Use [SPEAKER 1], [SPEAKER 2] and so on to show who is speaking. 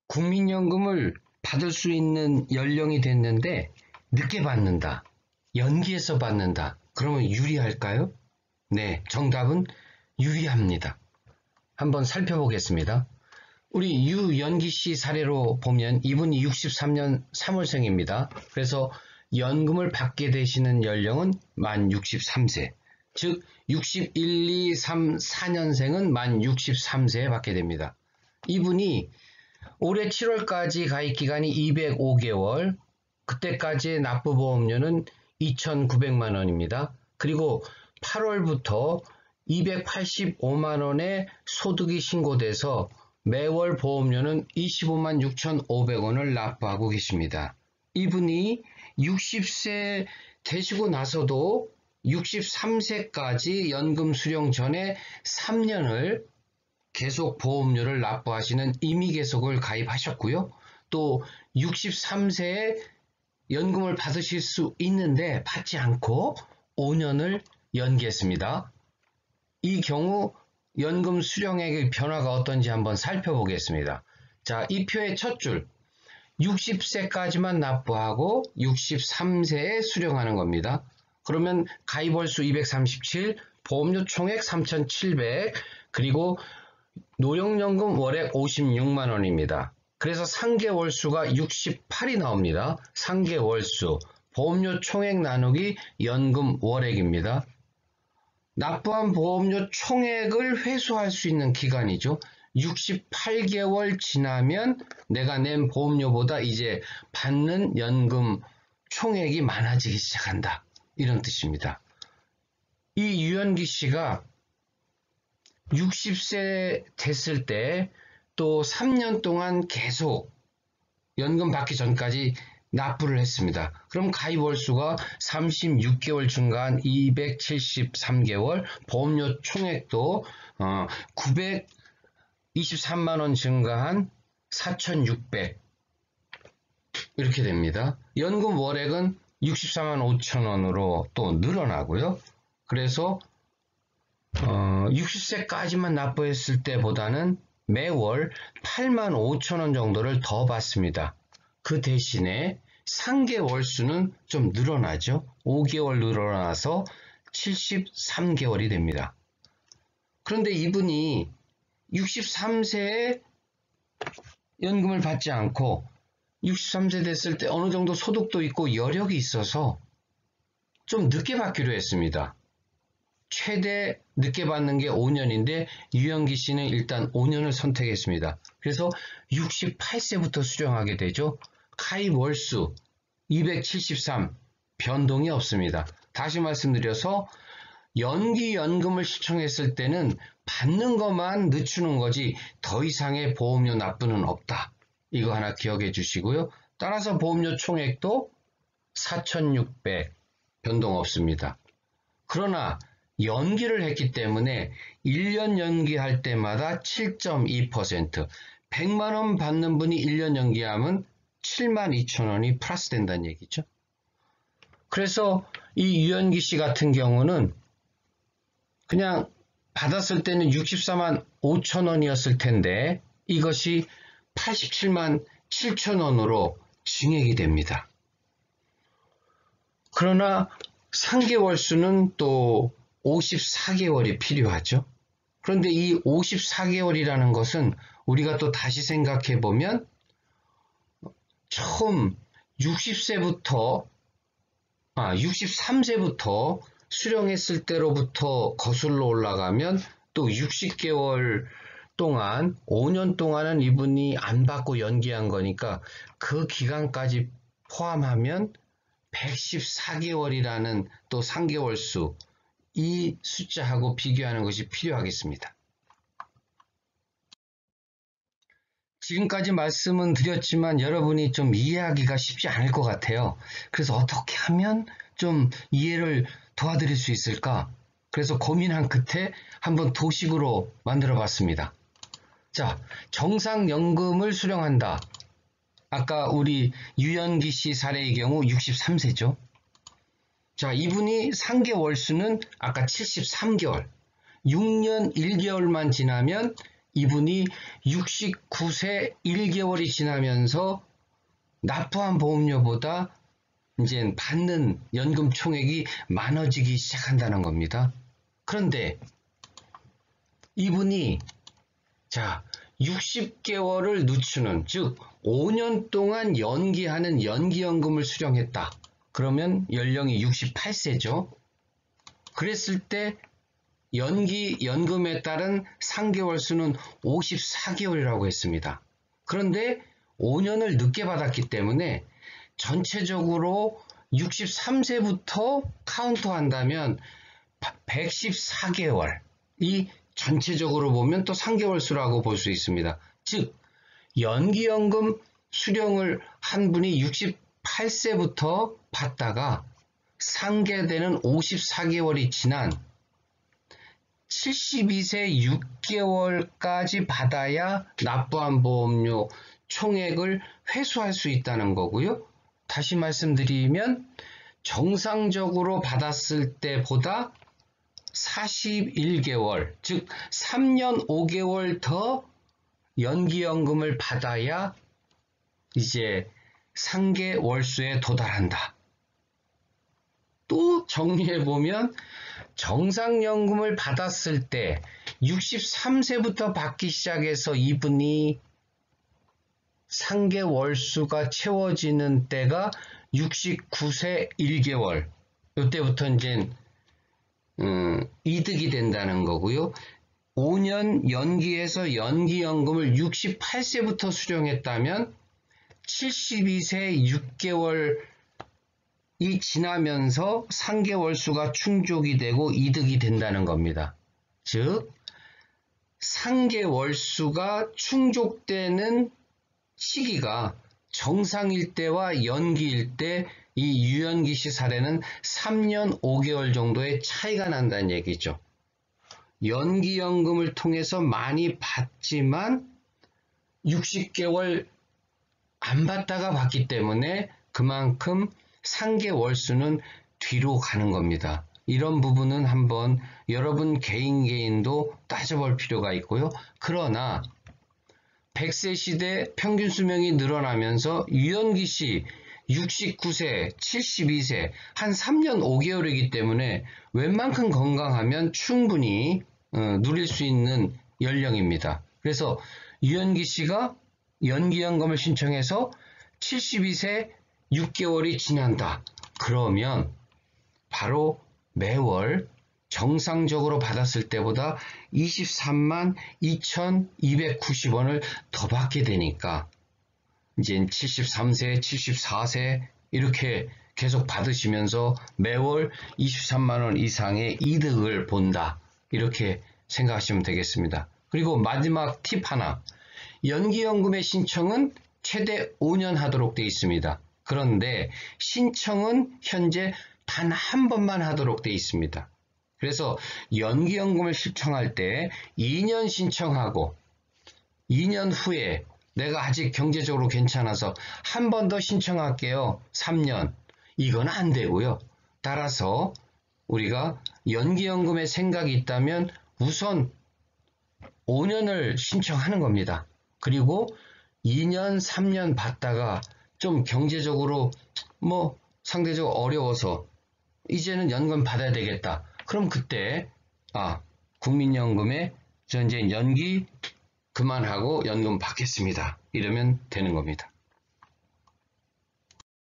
[SPEAKER 1] 국민연금을 받을 수 있는 연령이 됐는데 늦게 받는다, 연기해서 받는다. 그러면 유리할까요? 네, 정답은 유리합니다. 한번 살펴보겠습니다. 우리 유연기 씨 사례로 보면 이분이 63년 3월생입니다. 그래서 연금을 받게 되시는 연령은 만 63세. 즉 61, 2, 3, 4년생은 만 63세에 받게 됩니다. 이분이 올해 7월까지 가입 기간이 205개월, 그때까지의 납부보험료는 2,900만 원입니다. 그리고 8월부터 285만 원의 소득이 신고돼서 매월 보험료는 25만 6,500원을 납부하고 계십니다. 이분이 60세 되시고 나서도 63세까지 연금 수령 전에 3년을 계속 보험료를 납부하시는 임의계속을 가입하셨고요. 또 63세에 연금을 받으실 수 있는데 받지 않고 5년을 연기했습니다. 이 경우 연금 수령액의 변화가 어떤지 한번 살펴보겠습니다. 자, 이 표의 첫 줄, 60세까지만 납부하고 63세에 수령하는 겁니다. 그러면 가입월수 237, 보험료 총액 3,700, 그리고 노령연금 월액 56만 원입니다. 그래서 상계월수가 68이 나옵니다. 상계월수, 보험료 총액 나누기 연금 월액입니다. 납부한 보험료 총액을 회수할 수 있는 기간이죠. 68개월 지나면 내가 낸 보험료보다 이제 받는 연금 총액이 많아지기 시작한다. 이런 뜻입니다. 이 유연기 씨가 60세 됐을 때 또 3년 동안 계속 연금 받기 전까지 납부를 했습니다. 그럼 가입 월수가 36개월 증가한 273개월, 보험료 총액도 923만 원 증가한 4,600 이렇게 됩니다. 연금 월액은 64만 5천 원으로 또 늘어나고요. 그래서 60세까지만 납부했을 때보다는 매월 8만 5천 원 정도를 더 받습니다. 그 대신에 상계월수는 좀 늘어나죠. 5개월 늘어나서 73개월이 됩니다. 그런데 이분이 63세에 연금을 받지 않고 63세 됐을 때 어느 정도 소득도 있고 여력이 있어서 좀 늦게 받기로 했습니다. 최대 늦게 받는 게 5년인데 유연기 씨는 일단 5년을 선택했습니다. 그래서 68세부터 수령하게 되죠. 가입 월수 273, 변동이 없습니다. 다시 말씀드려서 연기연금을 신청했을 때는 받는 것만 늦추는 거지 더 이상의 보험료 납부는 없다. 이거 하나 기억해 주시고요. 따라서 보험료 총액도 4,600 변동 없습니다. 그러나 연기를 했기 때문에 1년 연기할 때마다 7.2%, 100만 원 받는 분이 1년 연기하면 7만 2천 원이 플러스 된다는 얘기죠. 그래서 이 유연기 씨 같은 경우는 그냥 받았을 때는 64만 5천 원이었을 텐데 이것이 87만 7천 원으로 증액이 됩니다. 그러나 상계월수는 또 54개월이 필요하죠. 그런데 이 54개월이라는 것은 우리가 또 다시 생각해 보면 처음 63세부터 수령했을 때로부터 거슬러 올라가면 또 60개월 동안 5년 동안은 이분이 안 받고 연기한 거니까 그 기간까지 포함하면 114개월이라는 또 상계월수, 이 숫자하고 비교하는 것이 필요하겠습니다. 지금까지 말씀은 드렸지만 여러분이 좀 이해하기가 쉽지 않을 것 같아요. 그래서 어떻게 하면 좀 이해를 도와드릴 수 있을까? 그래서 고민한 끝에 한번 도식으로 만들어 봤습니다. 자, 정상연금을 수령한다. 아까 우리 유연기 씨 사례의 경우 63세죠. 자, 이분이 상계월수는 아까 73개월, 6년 1개월만 지나면 이분이 69세 1개월이 지나면서 납부한 보험료보다 이제 받는 연금 총액이 많아지기 시작한다는 겁니다. 그런데 이분이 60개월을 늦추는, 즉 5년 동안 연기하는 연기연금을 수령했다. 그러면 연령이 68세죠. 그랬을 때 연기연금에 따른 상계월 수는 54개월이라고 했습니다. 그런데 5년을 늦게 받았기 때문에 전체적으로 63세부터 카운트한다면 114개월이 전체적으로 보면 또 상계월 수라고 볼 수 있습니다. 즉 연기연금 수령을 한 분이 68세부터 받다가 상계되는 54개월이 지난 72세 6개월까지 받아야 납부한 보험료 총액을 회수할 수 있다는 거고요. 다시 말씀드리면 정상적으로 받았을 때보다 41개월, 즉 3년 5개월 더 연기연금을 받아야 이제 상계 월수에 도달한다. 또 정리해보면 정상연금을 받았을 때 63세부터 받기 시작해서 이분이 상계 월수가 채워지는 때가 69세 1개월. 이때부터 이제 이득이 된다는 거고요. 5년 연기해서 연기연금을 68세부터 수령했다면 72세 6개월이 지나면서 상계월수가 충족이 되고 이득이 된다는 겁니다. 즉 상계월수가 충족되는 시기가 정상일 때와 연기일 때 이 유연기 씨 사례는 3년 5개월 정도의 차이가 난다는 얘기죠. 연기연금을 통해서 많이 받지만 60개월 안 받다가 받기 때문에 그만큼 상계 월수는 뒤로 가는 겁니다. 이런 부분은 한번 여러분 개인도 따져볼 필요가 있고요. 그러나 100세 시대 평균 수명이 늘어나면서 유연기 씨 69세, 72세, 한 3년 5개월이기 때문에 웬만큼 건강하면 충분히 누릴 수 있는 연령입니다. 그래서 유연기 씨가 연기연금을 신청해서 72세 6개월이 지난다. 그러면 바로 매월 정상적으로 받았을 때보다 23만 2,290원을 더 받게 되니까 이제 73세, 74세 이렇게 계속 받으시면서 매월 23만 원 이상의 이득을 본다. 이렇게 생각하시면 되겠습니다. 그리고 마지막 팁 하나. 연기연금의 신청은 최대 5년 하도록 되어 있습니다. 그런데 신청은 현재 단 한 번만 하도록 되어 있습니다. 그래서 연기연금을 신청할 때 2년 신청하고 2년 후에 내가 아직 경제적으로 괜찮아서 한 번 더 신청할게요. 3년. 이건 안 되고요. 따라서 우리가 연기연금에 생각이 있다면 우선 5년을 신청하는 겁니다. 그리고 2년, 3년 받다가 좀 경제적으로 상대적으로 어려워서 이제는 연금 받아야 되겠다. 그럼 그때 국민연금에 저 이제 연기 그만하고 연금 받겠습니다. 이러면 되는 겁니다.